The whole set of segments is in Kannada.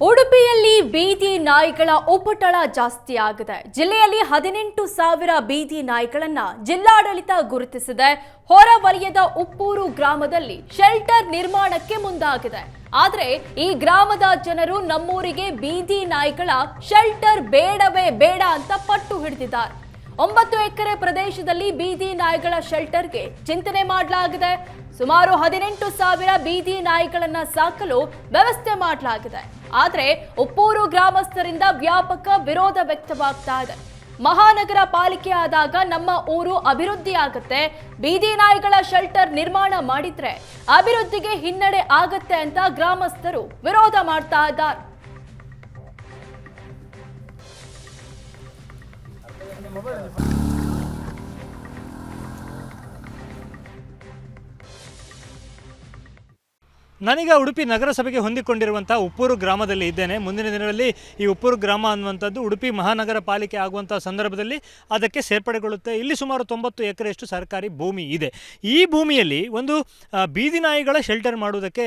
ಉಡುಪಿಯಲ್ಲಿ ಬೀದಿ ನಾಯಿಗಳ ಉಪಟಳ ಜಾಸ್ತಿ ಆಗಿದೆ. ಜಿಲ್ಲೆಯಲ್ಲಿ 18,000 ಬೀದಿ ನಾಯಿಗಳನ್ನು ಜಿಲ್ಲಾಡಳಿತ ಗುರುತಿಸಿದೆ. ಹೊರವಲಯದ ಉಪ್ಪೂರು ಗ್ರಾಮದಲ್ಲಿ ಶೆಲ್ಟರ್ ನಿರ್ಮಾಣಕ್ಕೆ ಮುಂದಾಗಿದೆ. ಆದರೆ ಈ ಗ್ರಾಮದ ಜನರು ನಮ್ಮೂರಿಗೆ ಬೀದಿ ನಾಯಿಗಳ ಶೆಲ್ಟರ್ ಬೇಡವೇ ಬೇಡ ಅಂತ ಪಟ್ಟು ಹಿಡಿದಿದ್ದಾರೆ. 9 ಎಕರೆ ಪ್ರದೇಶದಲ್ಲಿ ಬೀದಿ ನಾಯಿಗಳ ಶೆಲ್ಟರ್ಗೆ ಚಿಂತನೆ ಮಾಡಲಾಗಿದೆ. ಸುಮಾರು 18,000 ಬೀದಿ ನಾಯಿಗಳನ್ನ ಸಾಕಲು ವ್ಯವಸ್ಥೆ ಮಾಡಲಾಗಿದೆ. ಆದರೆ ಉಪ್ಪೂರು ಗ್ರಾಮಸ್ಥರಿಂದ ವ್ಯಾಪಕ ವಿರೋಧ ವ್ಯಕ್ತವಾಗ್ತಾ ಇದೆ. ಮಹಾನಗರ ಪಾಲಿಕೆ ಆದಾಗ ನಮ್ಮ ಊರು ಅಭಿವೃದ್ಧಿ ಆಗುತ್ತೆ, ಬೀದಿ ನಾಯಿಗಳ ಶೆಲ್ಟರ್ ನಿರ್ಮಾಣ ಮಾಡಿದ್ರೆ ಅಭಿವೃದ್ಧಿಗೆ ಹಿನ್ನಡೆ ಆಗತ್ತೆ ಅಂತ ಗ್ರಾಮಸ್ಥರು ವಿರೋಧ ಮಾಡ್ತಾ ಇದ್ದಾರೆ. ನಾನೀಗ ಉಡುಪಿ ನಗರಸಭೆಗೆ ಹೊಂದಿಕೊಂಡಿರುವಂಥ ಉಪ್ಪೂರು ಗ್ರಾಮದಲ್ಲಿ ಇದ್ದೇನೆ. ಮುಂದಿನ ದಿನಗಳಲ್ಲಿ ಈ ಉಪ್ಪೂರು ಗ್ರಾಮ ಅನ್ನುವಂಥದ್ದು ಉಡುಪಿ ಮಹಾನಗರ ಪಾಲಿಕೆ ಆಗುವಂಥ ಸಂದರ್ಭದಲ್ಲಿ ಅದಕ್ಕೆ ಸೇರ್ಪಡೆಗೊಳ್ಳುತ್ತೆ. ಇಲ್ಲಿ ಸುಮಾರು 90 ಎಕರೆಯಷ್ಟು ಸರ್ಕಾರಿ ಭೂಮಿ ಇದೆ. ಈ ಭೂಮಿಯಲ್ಲಿ ಒಂದು ಬೀದಿ ನಾಯಿಗಳ ಶೆಲ್ಟರ್ ಮಾಡುವುದಕ್ಕೆ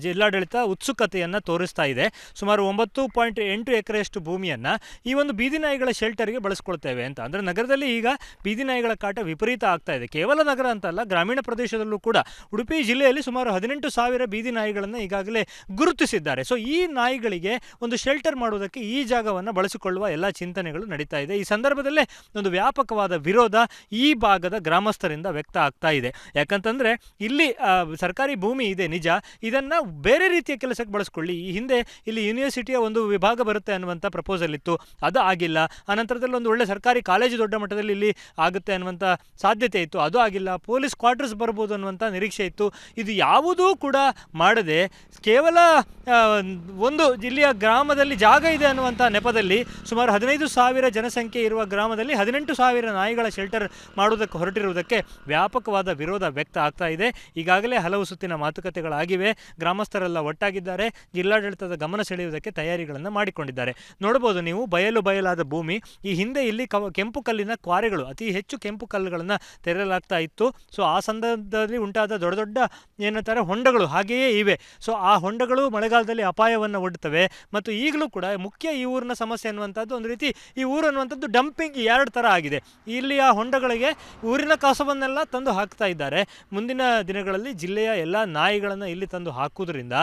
ಜಿಲ್ಲಾಡಳಿತ ಉತ್ಸುಕತೆಯನ್ನು ತೋರಿಸ್ತಾ ಇದೆ. ಸುಮಾರು 9.8 ಎಕರೆಯಷ್ಟು ಭೂಮಿಯನ್ನು ಈ ಒಂದು ಬೀದಿ ನಾಯಿಗಳ ಶೆಲ್ಟರ್ಗೆ ಬಳಸ್ಕೊಳ್ತೇವೆ ಅಂತ. ಅಂದರೆ ನಗರದಲ್ಲಿ ಈಗ ಬೀದಿ ನಾಯಿಗಳ ಕಾಟ ವಿಪರೀತ ಆಗ್ತಾ ಇದೆ. ಕೇವಲ ನಗರ ಅಂತಲ್ಲ, ಗ್ರಾಮೀಣ ಪ್ರದೇಶದಲ್ಲೂ ಕೂಡ ಉಡುಪಿ ಜಿಲ್ಲೆಯಲ್ಲಿ ಸುಮಾರು 18,000 ಬೀದಿ ನಾಯಿಗಳನ್ನು ಈಗಾಗಲೇ ಗುರುತಿಸಿದ್ದಾರೆ. ಸೊ ಈ ನಾಯಿಗಳಿಗೆ ಒಂದು ಶೆಲ್ಟರ್ ಮಾಡುವುದಕ್ಕೆ ಈ ಜಾಗವನ್ನು ಬಳಸಿಕೊಳ್ಳುವ ಎಲ್ಲ ಚಿಂತನೆಗಳು ನಡೀತಾ ಇದೆ. ಈ ಸಂದರ್ಭದಲ್ಲೇ ಒಂದು ವ್ಯಾಪಕವಾದ ವಿರೋಧ ಈ ಭಾಗದ ಗ್ರಾಮಸ್ಥರಿಂದ ವ್ಯಕ್ತ ಆಗ್ತಾ ಇದೆ. ಯಾಕಂತಂದರೆ ಇಲ್ಲಿ ಸರ್ಕಾರಿ ಭೂಮಿ ಇದೆ ನಿಜ, ಇದನ್ನು ಬೇರೆ ರೀತಿಯ ಕೆಲಸಕ್ಕೆ ಬಳಸ್ಕೊಳ್ಳಿ. ಈ ಹಿಂದೆ ಇಲ್ಲಿ ಯೂನಿವರ್ಸಿಟಿಯ ಒಂದು ವಿಭಾಗ ಬರುತ್ತೆ ಅನ್ನುವಂಥ ಪ್ರಪೋಸಲ್ ಇತ್ತು, ಅದು ಆಗಿಲ್ಲ. ಅನಂತರದಲ್ಲಿ ಒಂದು ಒಳ್ಳೆ ಸರ್ಕಾರಿ ಕಾಲೇಜು ದೊಡ್ಡ ಮಟ್ಟದಲ್ಲಿ ಇಲ್ಲಿ ಆಗುತ್ತೆ ಅನ್ನುವಂಥ ಸಾಧ್ಯತೆ ಇತ್ತು, ಅದು ಆಗಿಲ್ಲ. ಪೊಲೀಸ್ ಕ್ವಾರ್ಟರ್ಸ್ ಬರ್ಬೋದು ಅನ್ನುವಂಥ ನಿರೀಕ್ಷೆ ಇತ್ತು. ಇದು ಯಾವುದೂ ಕೂಡ ಮಾಡದೆ ಕೇವಲ ಒಂದು ಜಿಲ್ಲೆಯ ಗ್ರಾಮದಲ್ಲಿ ಜಾಗ ಇದೆ ಅನ್ನುವಂಥ ನೆಪದಲ್ಲಿ ಸುಮಾರು 15,000 ಜನಸಂಖ್ಯೆ ಇರುವ ಗ್ರಾಮದಲ್ಲಿ 18,000 ನಾಯಿಗಳ ಶೆಲ್ಟರ್ ಮಾಡುವುದಕ್ಕೆ ಹೊರಟಿರುವುದಕ್ಕೆ ವ್ಯಾಪಕವಾದ ವಿರೋಧ ವ್ಯಕ್ತ ಆಗ್ತಾ ಇದೆ. ಈಗಾಗಲೇ ಹಲವು ಸುತ್ತಿನ ಮಾತುಕತೆಗಳಾಗಿವೆ. ಗ್ರಾಮಸ್ಥರೆಲ್ಲ ಒಟ್ಟಾಗಿದ್ದಾರೆ. ಜಿಲ್ಲಾಡಳಿತದ ಗಮನ ಸೆಳೆಯುವುದಕ್ಕೆ ತಯಾರಿಗಳನ್ನು ಮಾಡಿಕೊಂಡಿದ್ದಾರೆ. ನೋಡ್ಬೋದು ನೀವು, ಬಯಲಾದ ಭೂಮಿ. ಈ ಹಿಂದೆ ಇಲ್ಲಿ ಕೆಂಪು ಕಲ್ಲಿನ ಕ್ವಾರೆಗಳು, ಅತಿ ಹೆಚ್ಚು ಕೆಂಪು ಕಲ್ಲುಗಳನ್ನು ತೆರೆಯಲಾಗ್ತಾ ಇತ್ತು. ಸೊ ಆ ಸಂದರ್ಭದಲ್ಲಿ ಉಂಟಾದ ದೊಡ್ಡ ಏನಂತಾರೆ ಹೊಂಡಗಳು ಹಾಗೆಯೇ ಇವೆ. ಸೊ ಆ ಹೊಂಡಗಳು ಮಳೆಗಾಲದಲ್ಲಿ ಅಪಾಯವನ್ನು ಒಡ್ಡುತ್ತವೆ. ಮತ್ತು ಈಗಲೂ ಕೂಡ ಮುಖ್ಯ ಈ ಊರಿನ ಸಮಸ್ಯೆ ಅನ್ನುವಂಥದ್ದು ಒಂದು ರೀತಿ ಈ ಊರು ಅನ್ನುವಂಥದ್ದು ಡಂಪಿಂಗ್ 2 ಥರ ಆಗಿದೆ. ಇಲ್ಲಿ ಆ ಹೊಂಡಗಳಿಗೆ ಊರಿನ ಕಸವನ್ನೆಲ್ಲ ತಂದು ಹಾಕ್ತಾ ಇದ್ದಾರೆ. ಮುಂದಿನ ದಿನಗಳಲ್ಲಿ ಜಿಲ್ಲೆಯ ಎಲ್ಲ ನಾಯಿಗಳನ್ನು ಇಲ್ಲಿ ತಂದು ಹಾಕುವುದರಿಂದ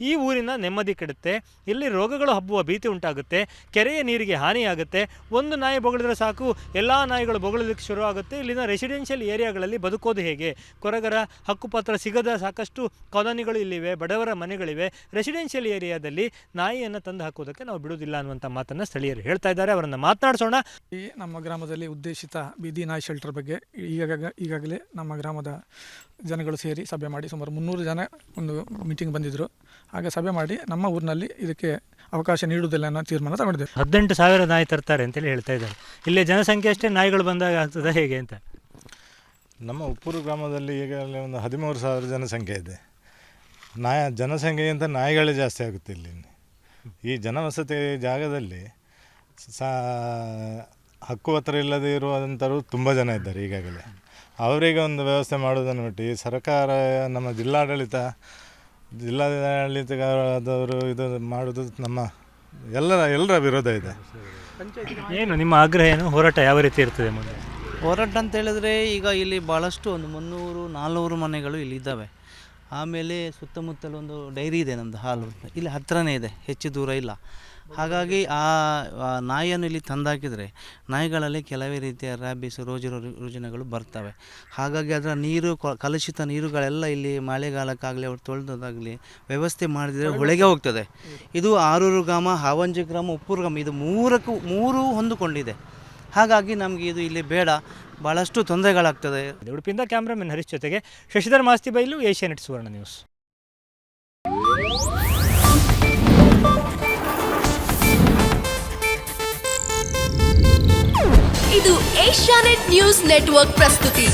ಈ ಊರಿನ ನೆಮ್ಮದಿ ಕೆಡುತ್ತೆ. ಇಲ್ಲಿ ರೋಗಗಳು ಹಬ್ಬುವ ಭೀತಿ ಉಂಟಾಗುತ್ತೆ. ಕೆರೆಯ ನೀರಿಗೆ ಹಾನಿಯಾಗುತ್ತೆ. ಒಂದು ನಾಯಿ ಬೊಗಳಿದ್ರೆ ಸಾಕು, ಎಲ್ಲ ನಾಯಿಗಳು ಬೊಗಳಲಿಕ್ಕೆ ಶುರುವಾಗುತ್ತೆ. ಇಲ್ಲಿನ ರೆಸಿಡೆನ್ಷಿಯಲ್ ಏರಿಯಾಗಳಲ್ಲಿ ಬದುಕೋದು ಹೇಗೆ? ಕೊರಗರ ಹಕ್ಕುಪತ್ರ ಸಿಗದ ಸಾಕಷ್ಟು ಕಾಲೋನಿಗಳು ಇಲ್ಲಿವೆ, ಬಡವರ ಮನೆಗಳಿವೆ. ರೆಸಿಡೆನ್ಷಿಯಲ್ ಏರಿಯಾದಲ್ಲಿ ನಾಯಿಯನ್ನು ತಂದು ಹಾಕುವುದಕ್ಕೆ ನಾವು ಬಿಡುವುದಿಲ್ಲ ಅನ್ನುವಂಥ ಮಾತನ್ನು ಸ್ಥಳೀಯರು ಹೇಳ್ತಾ ಇದ್ದಾರೆ. ಅವರನ್ನು ಮಾತನಾಡಿಸೋಣ. ಈ ನಮ್ಮ ಗ್ರಾಮದಲ್ಲಿ ಉದ್ದೇಶಿತ ಬೀದಿ ನಾಯಿ ಶೆಲ್ಟರ್ ಬಗ್ಗೆ ಈಗಾಗಲೇ ನಮ್ಮ ಗ್ರಾಮದ ಜನಗಳು ಸೇರಿ ಸಭೆ ಮಾಡಿ ಸುಮಾರು 300 ಜನ ಒಂದು ಮೀಟಿಂಗ್ ಬಂದಿದ್ದರು. ಹಾಗೆ ಸಭೆ ಮಾಡಿ ನಮ್ಮ ಊರಿನಲ್ಲಿ ಇದಕ್ಕೆ ಅವಕಾಶ ನೀಡುವುದಿಲ್ಲ ಅನ್ನೋ ತೀರ್ಮಾನ ತಗೊಂಡಿದ್ದೇವೆ. 18,000 ನಾಯಿ ತರ್ತಾರೆ ಅಂತೇಳಿ ಹೇಳ್ತಾ ಇದ್ದಾರೆ. ಇಲ್ಲೇ ಜನಸಂಖ್ಯೆ ಅಷ್ಟೇ, ನಾಯಿಗಳು ಬಂದಾಗ ಆಗ್ತದೆ ಹೇಗೆ ಅಂತ? ನಮ್ಮ ಉಪ್ಪೂರು ಗ್ರಾಮದಲ್ಲಿ ಈಗಾಗಲೇ ಒಂದು 13,000 ಜನಸಂಖ್ಯೆ ಇದೆ. ಜನಸಂಖ್ಯೆಗಿಂತ ನಾಯಿಗಳೇ ಜಾಸ್ತಿ ಆಗುತ್ತೆ ಇಲ್ಲಿ. ಈ ಜನವಸತಿ ಜಾಗದಲ್ಲಿ ಹಕ್ಕುಪತ್ರ ಇಲ್ಲದೆ ಇರುವಂಥವರು ತುಂಬ ಜನ ಇದ್ದಾರೆ. ಈಗಾಗಲೇ ಅವರಿಗೆ ಒಂದು ವ್ಯವಸ್ಥೆ ಮಾಡೋದನ್ನು ಬಿಟ್ಟು ಈ ಸರ್ಕಾರ, ನಮ್ಮ ಜಿಲ್ಲಾಡಳಿತದವರು ಇದು ಮಾಡೋದು ನಮ್ಮ ಎಲ್ಲರ ವಿರೋಧ ಇದೆ. ಏನು ನಿಮ್ಮ ಆಗ್ರಹ ಏನು? ಹೋರಾಟ ಯಾವ ರೀತಿ ಇರ್ತದೆ ಮುಂದೆ? ಹೋರಾಟ ಅಂತ ಹೇಳಿದ್ರೆ ಈಗ ಇಲ್ಲಿ ಭಾಳಷ್ಟು ಒಂದು 300-400 ಮನೆಗಳು ಇಲ್ಲಿ ಇದ್ದಾವೆ. ಆಮೇಲೆ ಸುತ್ತಮುತ್ತಲು ಒಂದು ಡೈರಿ ಇದೆ, ನಮ್ಮದು ಹಾಲು ಇಲ್ಲಿ ಹತ್ತಿರನೇ ಇದೆ, ಹೆಚ್ಚು ದೂರ ಇಲ್ಲ. ಹಾಗಾಗಿ ಆ ನಾಯಿಯನ್ನು ಇಲ್ಲಿ ತಂದಾಕಿದರೆ ನಾಯಿಗಳಲ್ಲಿ ಕೆಲವೇ ರೀತಿಯ ರ್ಯಾಬಿಸ್ ರುಜಿನಗಳು ಬರ್ತವೆ. ಹಾಗಾಗಿ ಅದರ ನೀರು, ಕಲುಷಿತ ನೀರುಗಳೆಲ್ಲ ಇಲ್ಲಿ ಮಳೆಗಾಲಕ್ಕಾಗಲಿ ಅವ್ರು ತೊಳೆದೋದಾಗಲಿ ವ್ಯವಸ್ಥೆ ಮಾಡಿದರೆ ಹೊಳೆಗೆ ಹೋಗ್ತದೆ. ಇದು ಆರೂರು ಗ್ರಾಮ, ಹಾವಂಜಿ ಗ್ರಾಮ, ಉಪ್ಪೂರು ಗ್ರಾಮ, ಇದು ಮೂರು ಹೊಂದಿಕೊಂಡಿದೆ. ಹಾಗಾಗಿ ನಮಗೆ ಇದು ಇಲ್ಲಿ ಬೇಡ, ಭಾಳಷ್ಟು ತೊಂದರೆಗಳಾಗ್ತದೆ. ಉಡುಪಿಯಿಂದ ಕ್ಯಾಮ್ರಾಮನ್ ಹರೀಶ್ ಜೊತೆಗೆ ಶಶಿಧರ್ ಮಾಸ್ತಿ ಬೈಲು, ಏಷ್ಯಾನೆಟ್ ಸುವರ್ಣ ನ್ಯೂಸ್. ಇದು ಏಷ್ಯಾನೆಟ್ ನ್ಯೂಸ್ ನೆಟ್ವರ್ಕ್ ಪ್ರಸ್ತುತಿ.